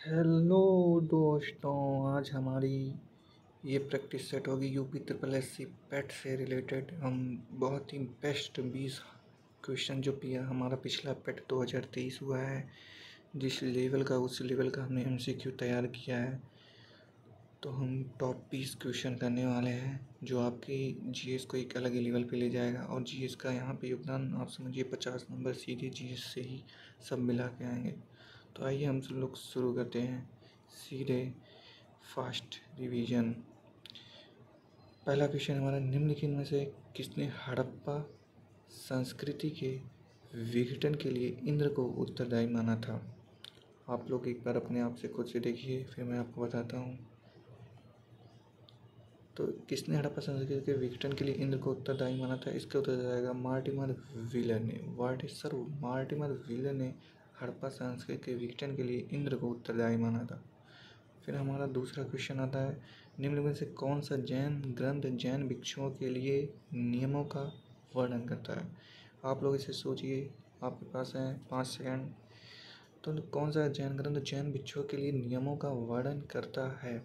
Hello दोस्तों, आज हमारी ये प्रैक्टिस सेट होगी यूपी ट्रिपल एस सी पेट से रिलेटेड। हम बहुत ही बेस्ट 20 क्वेश्चन जो पिया हमारा पिछला पेट 2023 हुआ है, जिस लेवल का उस लेवल का हमने एमसीक्यू तैयार किया है। तो हम टॉप 20 क्वेश्चन करने वाले हैं जो आपकी जीएस को एक अलग ही लेवल पे ले जाएगा। और जीएस का यहाँ पे योगदान आप समझिए 50 नंबर सीधे जीएस से ही सब मिला के आएंगे। तो आइए हम सब लोग शुरू करते हैं सीधे फास्ट रिवीजन। पहला क्वेश्चन हमारा, निम्नलिखित में से किसने हड़प्पा संस्कृति के विघटन के लिए इंद्र को उत्तरदायी माना था? आप लोग एक बार अपने आप से खुद से देखिए, फिर मैं आपको बताता हूँ। तो किसने हड़प्पा संस्कृति के विघटन के लिए इंद्र को उत्तरदायी माना था? इसका उत्तर जाएगा मार्टिमर व्हीलर ने। मार्टिमर व्हीलर ने हड़प्पा संस्कृति के विघटन के लिए इंद्र को उत्तरदायी माना था। फिर हमारा दूसरा क्वेश्चन आता है, निम्न में से कौन सा जैन ग्रंथ जैन भिक्षुओं के लिए नियमों का वर्णन करता है? आप लोग इसे सोचिए, आपके पास है 5 सेकंड। तो कौन सा जैन ग्रंथ जैन भिक्षुओं के लिए नियमों का वर्णन करता है?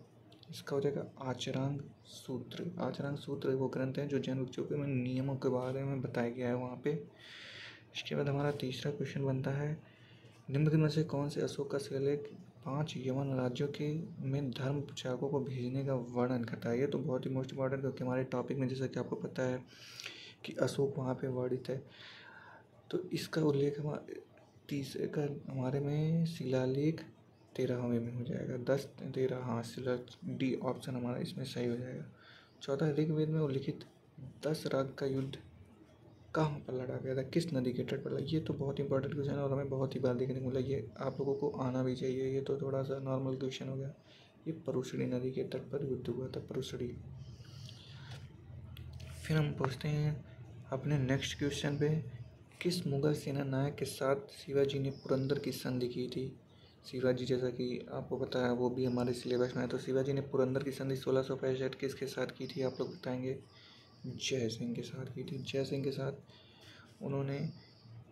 इसका हो जाएगा आचरांग सूत्र। आचरांग सूत्र वो ग्रंथ है जो जैन भिक्षुओं के नियमों के बारे में बताया गया है वहाँ पे। इसके बाद हमारा तीसरा क्वेश्चन बनता है, निम्न में से कौन से अशोक का शिलालेख 5 यवन राज्यों के में धर्म प्रचारकों को भेजने का वर्णन करता है? ये तो बहुत ही मोस्ट इम्पॉर्टेंट, क्योंकि हमारे टॉपिक में जैसा कि आपको पता है कि अशोक वहाँ पे वर्णित है। तो इसका उल्लेख तीसरे का हमारे में शिलालेख 13वें में हो जाएगा। 10 13, हाँ शिला डी ऑप्शन हमारा इसमें सही हो जाएगा। चौथा, ऋग्वेद में उल्लिखित 10 राग का युद्ध कहाँ पर लड़ा गया था, किस नदी के तट पर लड़ा? ये तो बहुत इंपॉर्टेंट क्वेश्चन है और हमें बहुत ही बार देखने को मिला। ये आप लोगों को आना भी चाहिए, ये तो थोड़ा सा नॉर्मल क्वेश्चन हो गया। ये परुशड़ी नदी के तट पर युद्ध हुआ था, परुशड़ी। फिर हम पूछते हैं अपने नेक्स्ट क्वेश्चन पे, किस मुगल सेना नायक के साथ शिवाजी ने पुरंदर की संधि की थी? शिवाजी, जैसा कि आपको पता है वो भी हमारे सिलेबस में है। तो शिवाजी ने पुरंदर की संधि 1665 किसके साथ की थी? आप लोग बताएंगे। जय सिंह के साथ की थी। जय सिंह के साथ उन्होंने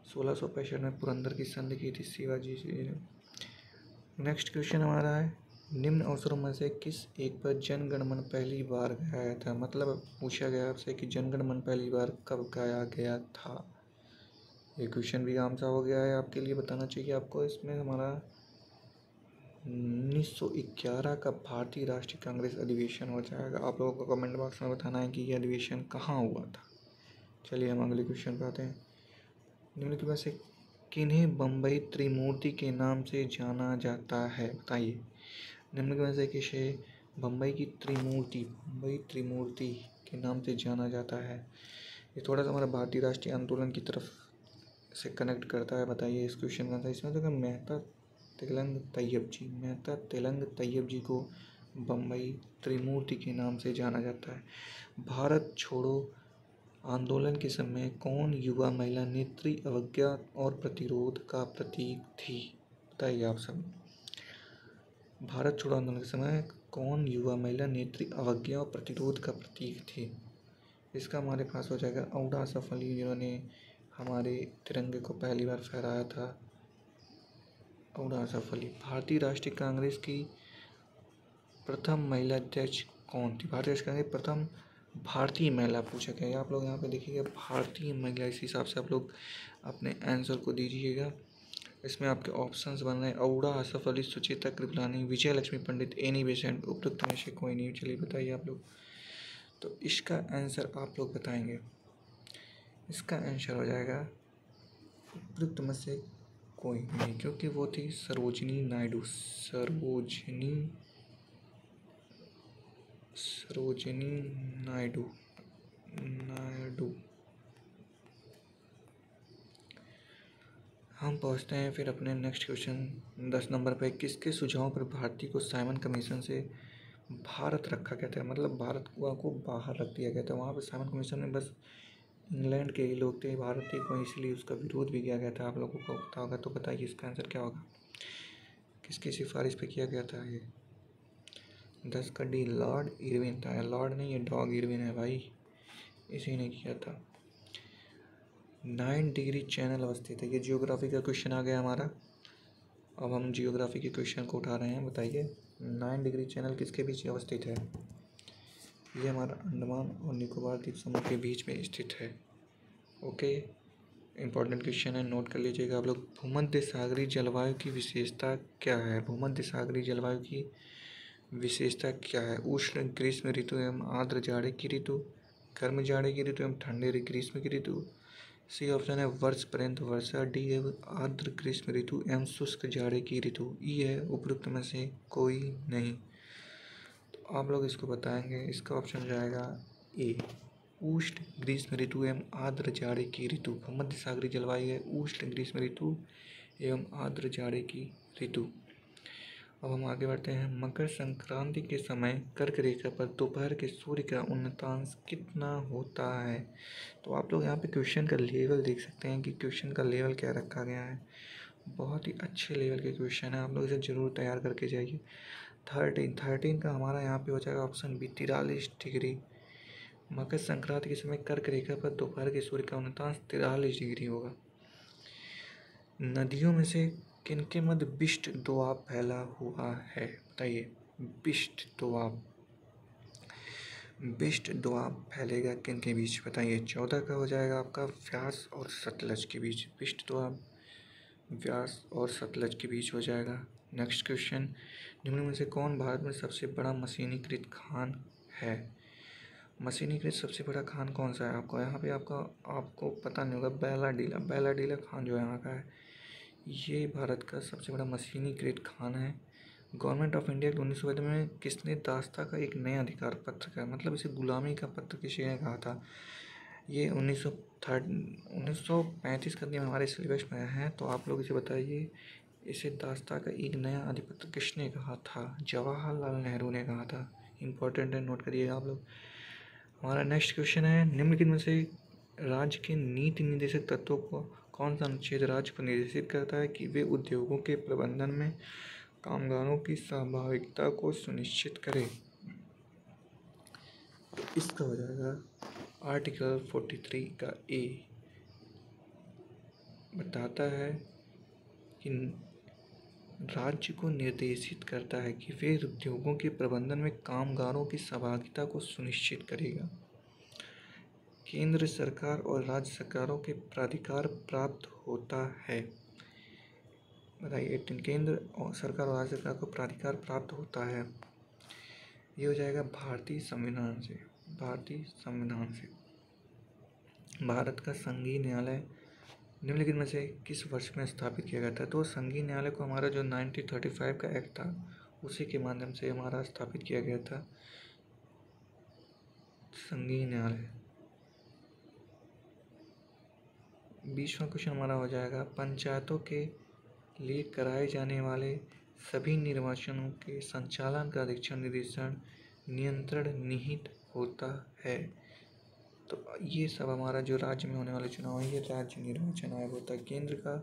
1665 में पुरंदर की संधि की थी शिवाजी जी ने। नेक्स्ट क्वेश्चन हमारा है, निम्न अवसरों में से किस एक पर जन गण मन पहली बार गाया था? मतलब पूछा गया आपसे कि जन गण मन पहली बार कब गाया गया था। ये क्वेश्चन भी आम सा हो गया है, आपके लिए बताना चाहिए आपको। इसमें हमारा 1911 का भारतीय राष्ट्रीय कांग्रेस अधिवेशन हो जाएगा। आप लोगों को कमेंट बॉक्स में बताना है कि यह अधिवेशन कहाँ हुआ था। चलिए हम अगले क्वेश्चन पे आते हैं। निम्नलिखित में से किन्हें बम्बई त्रिमूर्ति के नाम से जाना जाता है? बताइए। निम्नलिखित में से किसे बम्बई त्रिमूर्ति के नाम से जाना जाता है? ये थोड़ा सा हमारा भारतीय राष्ट्रीय आंदोलन की तरफ से कनेक्ट करता है। बताइए इस क्वेश्चन का आंसर। इसमें तो मेहता तेलंग तैयब जी को बम्बई त्रिमूर्ति के नाम से जाना जाता है। भारत छोड़ो आंदोलन के समय कौन युवा महिला नेत्री अवज्ञा और प्रतिरोध का प्रतीक थी? बताइए आप सब। भारत छोड़ो आंदोलन के समय कौन युवा महिला नेत्री अवज्ञा और प्रतिरोध का प्रतीक थी? इसका हमारे पास हो जाएगा औडा आसफ अली, जिन्होंने हमारे तिरंगे को पहली बार फहराया था। औडा आसफ अली। भारतीय राष्ट्रीय कांग्रेस की प्रथम महिला अध्यक्ष कौन थी? भारतीय राष्ट्रीय कांग्रेस प्रथम भारतीय महिला पूछा गया है। आप लोग यहाँ पे देखिएगा भारतीय महिला, इस हिसाब से आप लोग अपने आंसर को दीजिएगा। इसमें आपके ऑप्शंस बन रहे हैं औडा आसफ अली, सुचेता कृपलानी, विजय लक्ष्मी पंडित, एनी बेसेंट। उपयुक्त में से कोई नहीं। चलिए बताइए आप लोग। तो इसका आंसर आप लोग बताएंगे। इसका आंसर हो जाएगा उपयुक्त में से कोई नहीं, क्योंकि वो थी सरोजिनी नायडू। सरोजिनी नायडू। हम पहुंचते हैं फिर अपने नेक्स्ट क्वेश्चन 10 नंबर पे, किसके सुझाव पर भारतीय को साइमन कमीशन से भारत रखा गया था? मतलब भारत को बाहर रख दिया गया था। वहाँ पे साइमन कमीशन में बस इंग्लैंड के ही लोग थे, भारतीय को, इसलिए उसका विरोध भी किया गया था। आप लोगों को पता होगा, तो बताइए इसका आंसर क्या होगा। किसकी सिफारिश पे किया गया था ये? 10 का डी लॉर्ड इरविन था। लॉर्ड नहीं, ये डॉग इरविन है भाई, इसी ने किया था। 9 डिग्री चैनल अवस्थित है। ये जियोग्राफी का क्वेश्चन आ गया हमारा। अब हम जियोग्राफी के क्वेश्चन को उठा रहे हैं। बताइए 9 डिग्री चैनल किसके बीच अवस्थित है? ये हमारा अंडमान और निकोबार द्वीप समूह के बीच में स्थित है। ओके, इंपॉर्टेंट क्वेश्चन है, नोट कर लीजिएगा आप लोग। भूमध्य सागरीय जलवायु की विशेषता क्या है? भूमध्य सागरीय जलवायु की विशेषता क्या है? उष्ण ग्रीष्म ऋतु एवं आर्द्र जाड़े की ऋतु, गर्म जाड़े की ऋतु एवं ठंडे ग्रीष्म की ऋतु। सी ऑप्शन है वर्ष पर्यंत वर्षा। डी है आर्द्र ग्रीष्म ऋतु एवं शुष्क जाड़े की ऋतु। ई है उपरोक्त में से कोई नहीं। तो आप लोग इसको बताएंगे। इसका ऑप्शन जाएगा ए, उष्ण ग्रीष्म ऋतु एवं आर्द्र जाड़े की ऋतु। भूमध्य सागरीय जलवायु है उष्ण ग्रीष्म ऋतु एवं आर्द्र जाड़े की ऋतु। अब हम आगे बढ़ते हैं। मकर संक्रांति के समय कर्क रेखा पर दोपहर के सूर्य का उन्नतांश कितना होता है? तो आप लोग यहाँ पे क्वेश्चन का लेवल देख सकते हैं कि क्वेश्चन का लेवल क्या रखा गया है। बहुत ही अच्छे लेवल के क्वेश्चन है, आप लोग इसे जरूर तैयार करके जाइए। 13 का हमारा यहाँ पे हो जाएगा option B 43 degree. Makar Sankranti के समय कर्क रेखा पर दोपहर के सूर्य का उन्नतांश 43 डिग्री होगा। नदियों में से किनके मध्य विष्ट दोआब फैला हुआ है? बताइए विष्ट दोआब फैलेगा किनके बीच? बताइए। 14 का हो जाएगा आपका व्यास और सतलज के बीच। विष्ट दोआब व्यास और सतलज के बीच हो जाएगा। नेक्स्ट क्वेश्चन, निम्न में से कौन भारत में सबसे बड़ा मशीनीकृत खान है? मशीनीकृत सबसे बड़ा खान कौन सा है? आपको यहाँ पे आपको पता नहीं होगा। बैलाडीला खान जो यहाँ का है, ये भारत का सबसे बड़ा मशीनीकृत खान है। गवर्नमेंट ऑफ इंडिया के 19 में किसने दास्ता का एक नया अधिकार पत्र का, मतलब इसे गुलामी का पत्र किसी ने कहा था? ये 1935 का नियम हमारे सिलेबस में है। तो आप लोग इसे बताइए, इसे दास्ता का एक नया अधिपत्र किसने कहा था? जवाहरलाल नेहरू ने कहा था। इंपॉर्टेंट है, नोट करिएगा आप लोग। हमारा नेक्स्ट क्वेश्चन है, निम्नलिखित में से राज्य के नीति निर्देशक तत्वों को कौन सा अनुच्छेद राज्य को निर्देशित करता है कि वे उद्योगों के प्रबंधन में कामगारों की सहभागिता को सुनिश्चित करें? तो इसका हो जाएगा आर्टिकल 43 का ए। बताता है कि राज्य को निर्देशित करता है कि वे उद्योगों के प्रबंधन में कामगारों की सहभागिता को सुनिश्चित करेगा। केंद्र सरकार और राज्य सरकारों के प्राधिकार प्राप्त होता है। बताइए, केंद्र और सरकार और राज्य सरकार को प्राधिकार प्राप्त होता है। ये हो जाएगा भारतीय संविधान से। भारत का संघीय न्यायालय निम्नलिखित में से किस वर्ष में स्थापित किया गया था? तो संघीय न्यायालय को हमारा जो 1935 का एक्ट था, उसी के माध्यम से हमारा स्थापित किया गया था संघीय न्यायालय। 20वां क्वेश्चन हमारा हो जाएगा, पंचायतों के लिए कराए जाने वाले सभी निर्वाचनों के संचालन का अधीक्षण निरीक्षण नियंत्रण निहित होता है। तो ये सब हमारा जो राज्य में होने वाले चुनाव है, ये राज्य निर्वाचन आयोग होता है। केंद्र का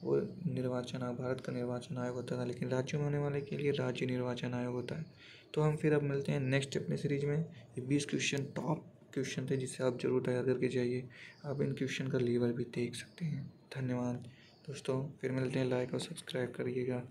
वो निर्वाचन आयोग, भारत का निर्वाचन आयोग होता था, लेकिन राज्यों में होने वाले के लिए राज्य निर्वाचन आयोग होता है। तो हम फिर अब मिलते हैं नेक्स्ट अपने सीरीज में। ये 20 क्वेश्चन टॉप क्वेश्चन थे जिसे आप जरूर तैयार करके जाइए। आप इन क्वेश्चन का लेवल भी देख सकते हैं। धन्यवाद दोस्तों, फिर मिलते हैं। लाइक और सब्सक्राइब करिएगा।